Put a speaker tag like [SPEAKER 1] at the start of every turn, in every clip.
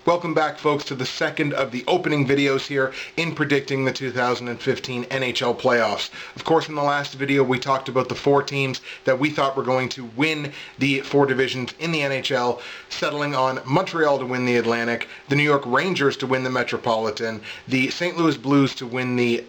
[SPEAKER 1] Welcome back, folks, to the second of the opening videos here in predicting the 2015 NHL playoffs. Of course, in the last video, we talked about the four teams that we thought were going to win the four divisions in the NHL, settling on Montreal to win the Atlantic, the New York Rangers to win the Metropolitan, the St. Louis Blues to win the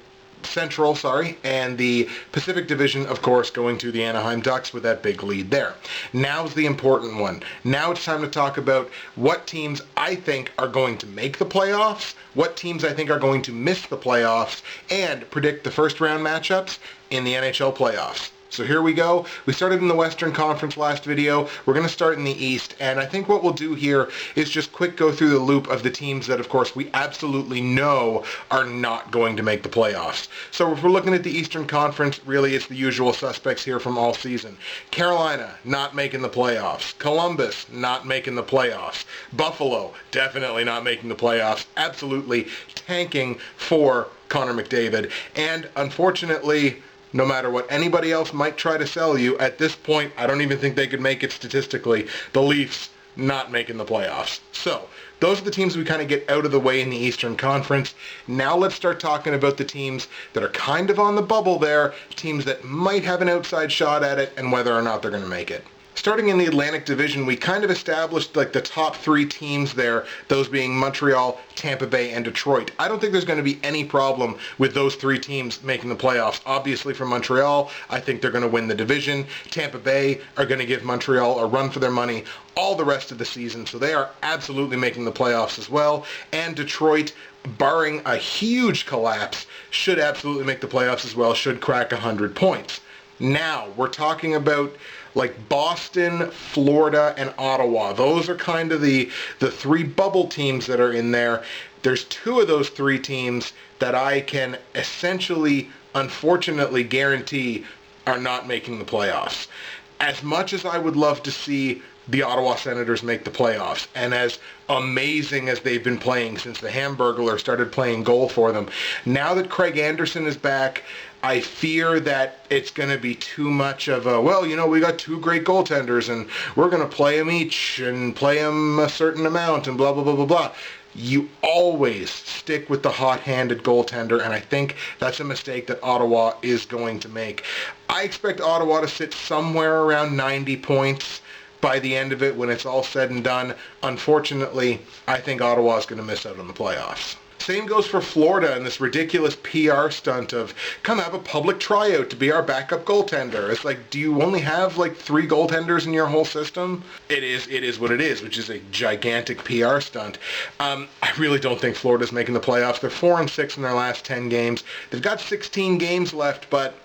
[SPEAKER 1] Central, and the Pacific Division, of course, going to the Anaheim Ducks with that big lead there. Now's the important one. Now it's time to talk about what teams I think are going to make the playoffs, what teams I think are going to miss the playoffs, and predict the first round matchups in the NHL playoffs. So here we go. We started in the Western Conference last video. We're going to start in the East, and I think what we'll do here is just quick go through the loop of the teams that, of course, we absolutely know are not going to make the playoffs. So if we're looking at the Eastern Conference, really it's the usual suspects here from all season. Carolina, not making the playoffs. Columbus, not making the playoffs. Buffalo, definitely not making the playoffs. Absolutely tanking for Connor McDavid. And unfortunately, no matter what anybody else might try to sell you, at this point, I don't even think they could make it statistically. The Leafs not making the playoffs. So, those are the teams we kind of get out of the way in the Eastern Conference. Now let's start talking about the teams that are kind of on the bubble there, teams that might have an outside shot at it, and whether or not they're going to make it. Starting in the Atlantic Division, we kind of established like the top three teams there, those being Montreal, Tampa Bay, and Detroit. I don't think there's going to be any problem with those three teams making the playoffs. Obviously for Montreal, I think they're going to win the division. Tampa Bay are going to give Montreal a run for their money all the rest of the season, so they are absolutely making the playoffs as well. And Detroit, barring a huge collapse, should absolutely make the playoffs as well, should crack 100 points. Now, we're talking about like Boston, Florida, and Ottawa. Those are kind of the three bubble teams that are in there. There's two of those three teams that I can essentially, unfortunately, guarantee are not making the playoffs. As much as I would love to see the Ottawa Senators make the playoffs, and as amazing as they've been playing since the Hamburglar started playing goal for them, now that Craig Anderson is back, I fear that it's going to be too much of a, well, you know, we got two great goaltenders and we're going to play them each and play them a certain amount and blah, blah, blah, blah, blah. You always stick with the hot-handed goaltender, and I think that's a mistake that Ottawa is going to make. I expect Ottawa to sit somewhere around 90 points by the end of it when it's all said and done. Unfortunately, I think Ottawa is going to miss out on the playoffs. Same goes for Florida and this ridiculous PR stunt of, come have a public tryout to be our backup goaltender. It's like, do you only have like three goaltenders in your whole system? It is what it is, which is a gigantic PR stunt. I really don't think Florida's making the playoffs. They're 4-6 in their last 10 games. They've got 16 games left, but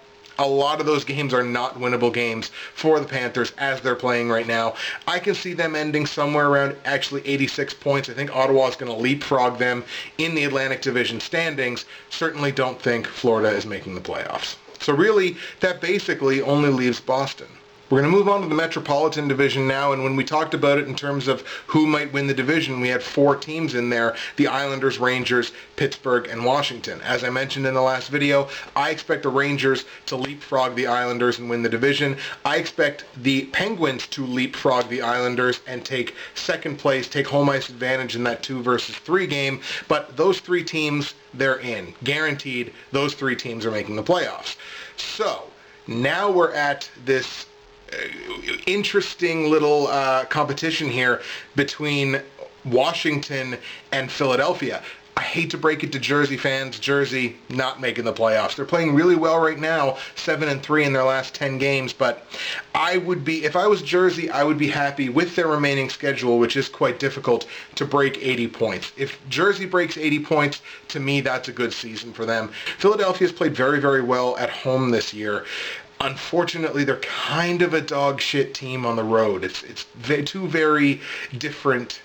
[SPEAKER 1] a lot of those games are not winnable games for the Panthers as they're playing right now. I can see them ending somewhere around actually 86 points. I think Ottawa is going to leapfrog them in the Atlantic Division standings. Certainly don't think Florida is making the playoffs. So really, that basically only leaves Boston. We're going to move on to the Metropolitan Division now, and when we talked about it in terms of who might win the division, we had four teams in there: the Islanders, Rangers, Pittsburgh, and Washington. As I mentioned in the last video, I expect the Rangers to leapfrog the Islanders and win the division. I expect the Penguins to leapfrog the Islanders and take second place, take home ice advantage in that 2-3 game, but those three teams, they're in. Guaranteed, those three teams are making the playoffs. So, now we're at this interesting little competition here between Washington and Philadelphia. I hate to break it to Jersey fans, Jersey not making the playoffs. They're playing really well right now, 7-3 in their last 10 games, but if I was Jersey, I would be happy with their remaining schedule, which is quite difficult, to break 80 points. If Jersey breaks 80 points, to me, that's a good season for them. Philadelphia's played very, very well at home this year. Unfortunately, they're kind of a dog shit team on the road. It's two very different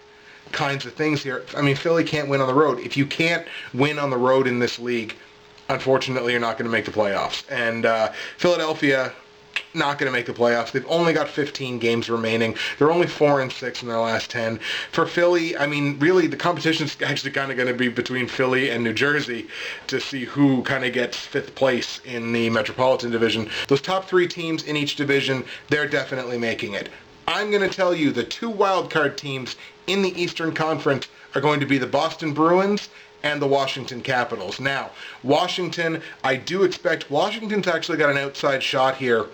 [SPEAKER 1] kinds of things here. I mean, Philly can't win on the road. If you can't win on the road in this league, unfortunately, you're not going to make the playoffs. And Philadelphia, not going to make the playoffs. They've only got 15 games remaining. They're only 4-6 in their last 10. For Philly, I mean, really, the competition's actually kind of going to be between Philly and New Jersey to see who kind of gets fifth place in the Metropolitan Division. Those top three teams in each division, they're definitely making it. I'm going to tell you the two wildcard teams in the Eastern Conference are going to be the Boston Bruins and the Washington Capitals. Now, Washington, I do expect Washington's actually got an outside shot here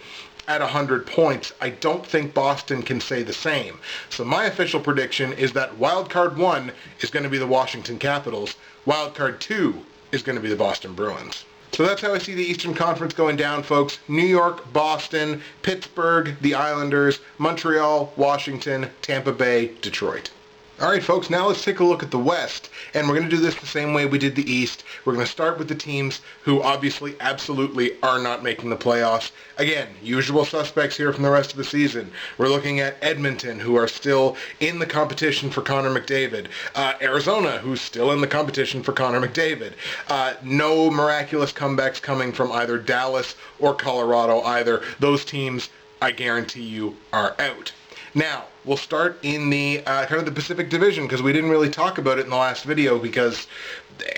[SPEAKER 1] at 100 points. I don't think Boston can say the same. So my official prediction is that wildcard 1 is going to be the Washington Capitals. Wildcard 2 is going to be the Boston Bruins. So that's how I see the Eastern Conference going down, folks. New York, Boston, Pittsburgh, the Islanders, Montreal, Washington, Tampa Bay, Detroit. All right, folks, now let's take a look at the West, and we're going to do this the same way we did the East. We're going to start with the teams who obviously absolutely are not making the playoffs. Again, usual suspects here from the rest of the season. We're looking at Edmonton, who are still in the competition for Connor McDavid. Arizona, who's still in the competition for Connor McDavid. No miraculous comebacks coming from either Dallas or Colorado either. Those teams, I guarantee you, are out. Now, we'll start in the kind of the Pacific Division, because we didn't really talk about it in the last video because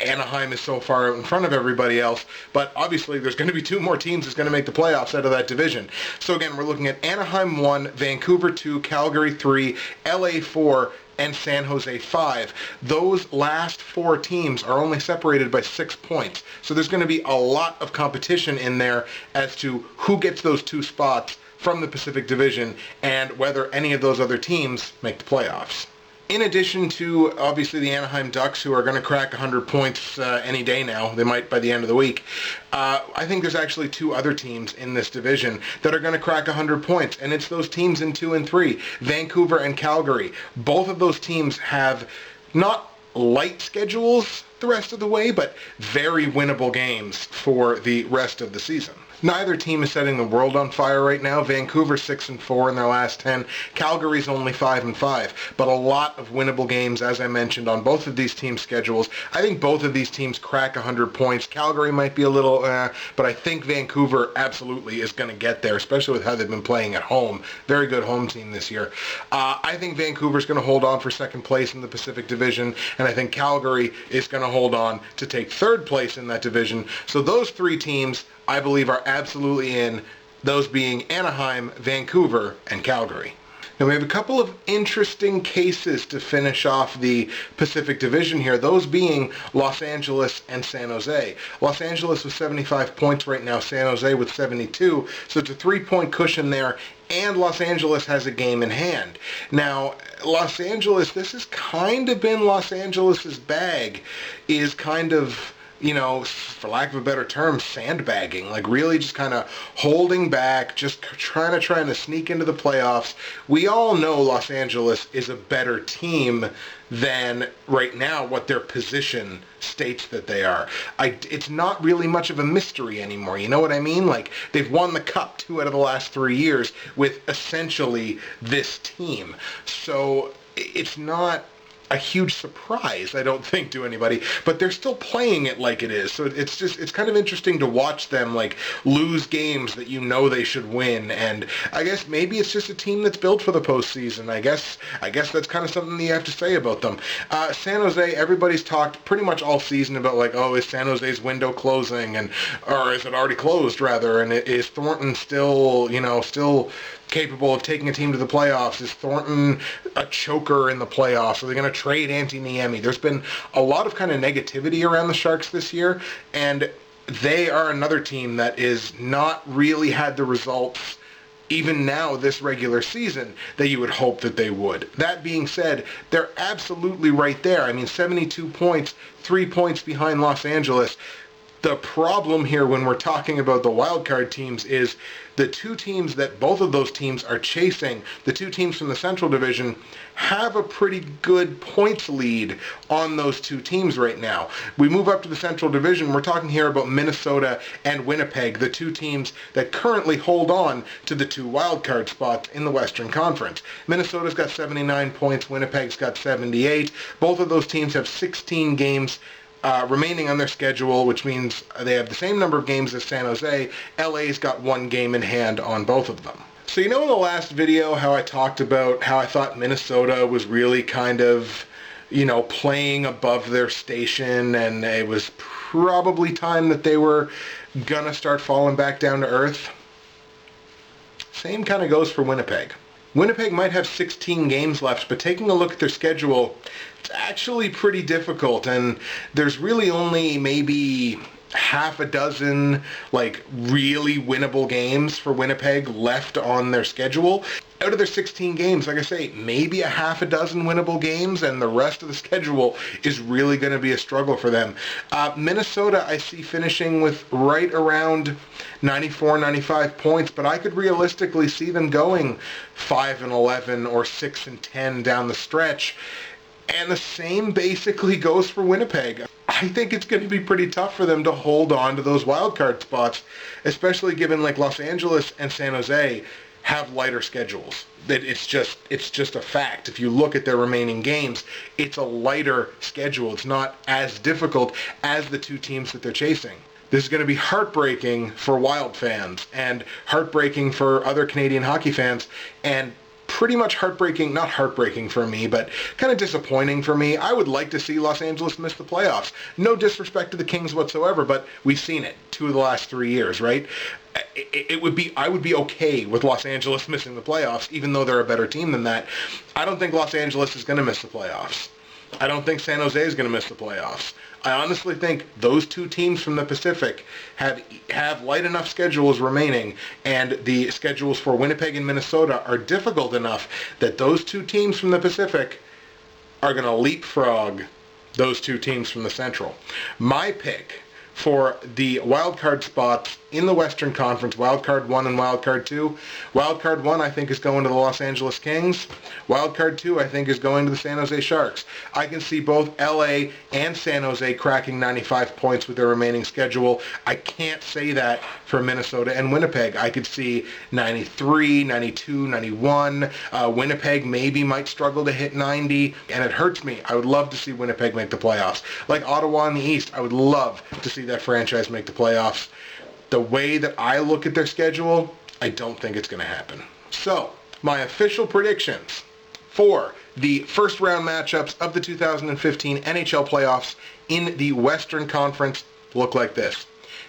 [SPEAKER 1] Anaheim is so far out in front of everybody else. But obviously, there's going to be 2 more teams that's going to make the playoffs out of that division. So again, we're looking at Anaheim 1, Vancouver 2, Calgary 3, LA 4, and San Jose 5. Those last 4 teams are only separated by 6 points. So there's going to be a lot of competition in there as to who gets those 2 spots from the Pacific Division and whether any of those other teams make the playoffs. In addition to, obviously, the Anaheim Ducks, who are going to crack 100 points any day now, they might by the end of the week, I think there's actually 2 other teams in this division that are going to crack 100 points, and it's those teams in 2 and 3, Vancouver and Calgary. Both of those teams have not light schedules the rest of the way, but very winnable games for the rest of the season. Neither team is setting the world on fire right now. Vancouver 6-4 in their last 10. Calgary's only 5-5. But a lot of winnable games, as I mentioned, on both of these teams' schedules. I think both of these teams crack 100 points. Calgary might be a little, but I think Vancouver absolutely is going to get there, especially with how they've been playing at home. Very good home team this year. I think Vancouver's going to hold on for second place in the Pacific Division, and I think Calgary is going to hold on to take third place in that division. So those 3 teams, I believe, are absolutely in, those being Anaheim, Vancouver, and Calgary. Now we have a couple of interesting cases to finish off the Pacific Division here, those being Los Angeles and San Jose. Los Angeles with 75 points right now, San Jose with 72, so it's a 3-point cushion there, and Los Angeles has a game in hand. Now, Los Angeles, this has kind of been Los Angeles' bag, is kind of, you know, for lack of a better term, sandbagging, like really just kind of holding back, just trying to sneak into the playoffs. We all know Los Angeles is a better team than right now what their position states that they are. It's not really much of a mystery anymore, you know what I mean? Like, they've won the Cup 2 out of the last 3 years with essentially this team. So it's not a huge surprise, I don't think, to anybody, but they're still playing it like it is. So it's kind of interesting to watch them like lose games that you know they should win. And I guess maybe it's just a team that's built for the postseason. I guess that's kind of something that you have to say about them. San Jose, everybody's talked pretty much all season about like, oh, is San Jose's window closing, or is it already closed rather? And is Thornton still capable of taking a team to the playoffs? Is Thornton a choker in the playoffs? Are they going to trade Antti Niemi? There's been a lot of kind of negativity around the Sharks this year, and they are another team that is not really had the results even now this regular season that you would hope that they would. That being said, they're absolutely right there. I mean, 72 points, 3 points behind Los Angeles. The problem here when we're talking about the wildcard teams is the 2 teams that both of those teams are chasing, the 2 teams from the Central Division, have a pretty good points lead on those 2 teams right now. We move up to the Central Division, we're talking here about Minnesota and Winnipeg, the 2 teams that currently hold on to the 2 wildcard spots in the Western Conference. Minnesota's got 79 points, Winnipeg's got 78. Both of those teams have 16 games remaining on their schedule, which means they have the same number of games as San Jose. LA's got 1 game in hand on both of them. So you know in the last video how I talked about how I thought Minnesota was really kind of, you know, playing above their station, and it was probably time that they were gonna start falling back down to earth? Same kind of goes for Winnipeg. Winnipeg might have 16 games left, but taking a look at their schedule, it's actually pretty difficult, and there's really only maybe half a dozen really winnable games for Winnipeg left on their schedule. Out of their 16 games, like I say, maybe a half a dozen winnable games, and the rest of the schedule is really going to be a struggle for them. Minnesota, I see finishing with right around 94, 95 points, but I could realistically see them going 5-11 or 6-10 down the stretch. And the same basically goes for Winnipeg. I think it's going to be pretty tough for them to hold on to those wildcard spots, especially given Los Angeles and San Jose have lighter schedules. It's just a fact. If you look at their remaining games, it's a lighter schedule. It's not as difficult as the two teams that they're chasing. This is going to be heartbreaking for Wild fans and heartbreaking for other Canadian hockey fans, and pretty much heartbreaking, not heartbreaking for me, but kind of disappointing for me. I would like to see Los Angeles miss the playoffs. No disrespect to the Kings whatsoever, but we've seen it 2 of the last 3 years, right? I would be okay with Los Angeles missing the playoffs, even though they're a better team than that. I don't think Los Angeles is going to miss the playoffs. I don't think San Jose is going to miss the playoffs. I honestly think those two teams from the Pacific have light enough schedules remaining, and the schedules for Winnipeg and Minnesota are difficult enough that those two teams from the Pacific are going to leapfrog those two teams from the Central. My pick for the wildcard spots in the Western Conference, Wildcard 1 and Wildcard 2. Wildcard 1, I think, is going to the Los Angeles Kings. Wildcard 2, I think, is going to the San Jose Sharks. I can see both LA and San Jose cracking 95 points with their remaining schedule. I can't say that for Minnesota and Winnipeg. I could see 93, 92, 91. Winnipeg maybe might struggle to hit 90, and it hurts me. I would love to see Winnipeg make the playoffs. Like Ottawa in the East, I would love to see that franchise make the playoffs. The way that I look at their schedule, I don't think it's going to happen. So, my official predictions for the first round matchups of the 2015 NHL playoffs in the Western Conference look like this.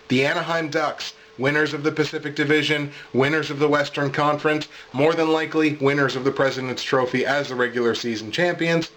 [SPEAKER 1] The Anaheim Ducks, winners of the Pacific Division, winners of the Western Conference, more than likely winners of the President's Trophy as the regular season champions.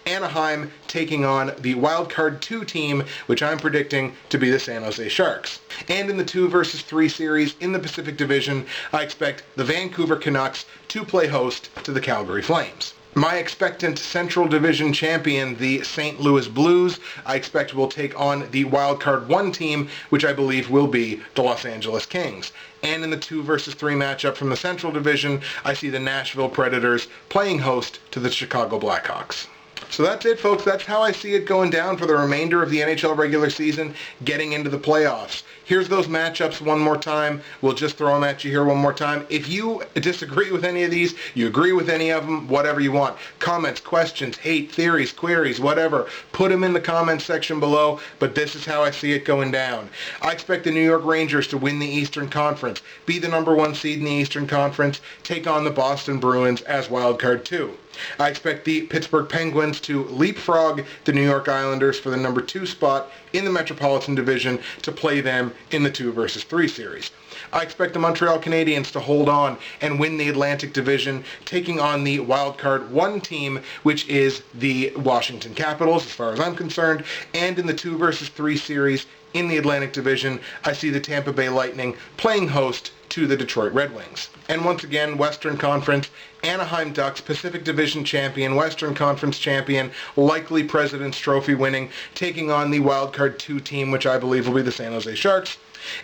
[SPEAKER 1] Anaheim taking on the Wildcard 2 team, which I'm predicting to be the San Jose Sharks. And in the 2 versus 3 series in the Pacific Division, I expect the Vancouver Canucks to play host to the Calgary Flames. My expectant Central Division champion, the St. Louis Blues, I expect will take on the Wildcard 1 team, which I believe will be the Los Angeles Kings. And in the 2 versus 3 matchup from the Central Division, I see the Nashville Predators playing host to the Chicago Blackhawks. So that's it, folks. That's how I see it going down for the remainder of the NHL regular season, getting into the playoffs. Here's those matchups one more time. We'll just throw them at you here one more time. If you disagree with any of these, you agree with any of them, whatever you want. Comments, questions, hate, theories, queries, whatever. Put them in the comments section below, but this is how I see it going down. I expect the New York Rangers to win the Eastern Conference, be the #1 seed in the Eastern Conference, take on the Boston Bruins as Wildcard 2. I expect the Pittsburgh Penguins to leapfrog the New York Islanders for the #2 spot in the Metropolitan Division to play them in the 2 versus 3 series. I expect the Montreal Canadiens to hold on and win the Atlantic Division, taking on the Wildcard 1 team, which is the Washington Capitals, as far as I'm concerned. And in the 2 versus 3 series in the Atlantic Division, I see the Tampa Bay Lightning playing host to the Detroit Red Wings. And once again, Western Conference, Anaheim Ducks, Pacific Division champion, Western Conference champion, likely President's Trophy winning, taking on the Wildcard 2 team, which I believe will be the San Jose Sharks.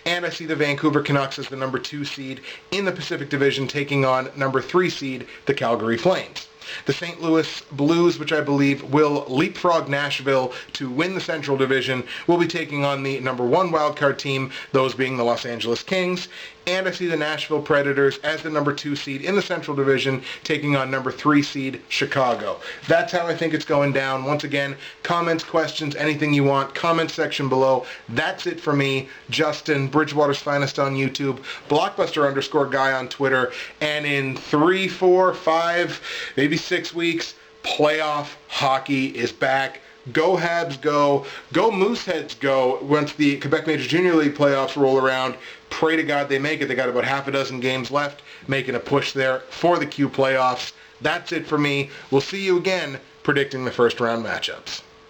[SPEAKER 1] And I see the Vancouver Canucks as the #2 seed in the Pacific Division, taking on #3 seed, the Calgary Flames. The St. Louis Blues, which I believe will leapfrog Nashville to win the Central Division, will be taking on the #1 wildcard team, those being the Los Angeles Kings. And I see the Nashville Predators as the #2 seed in the Central Division, taking on #3 seed Chicago. That's how I think it's going down. Once again, comments, questions, anything you want, comment section below. That's it for me, Justin, Bridgewater's Finest on YouTube, Blockbuster_guy on Twitter, and in 3, 4, 5, maybe 6 weeks, playoff hockey is back. Go Habs, go. Go Mooseheads, go. Once the Quebec Major Junior League playoffs roll around, pray to God they make it. They got about half a dozen games left, making a push there for the Q playoffs. That's it for me. We'll see you again predicting the first round matchups.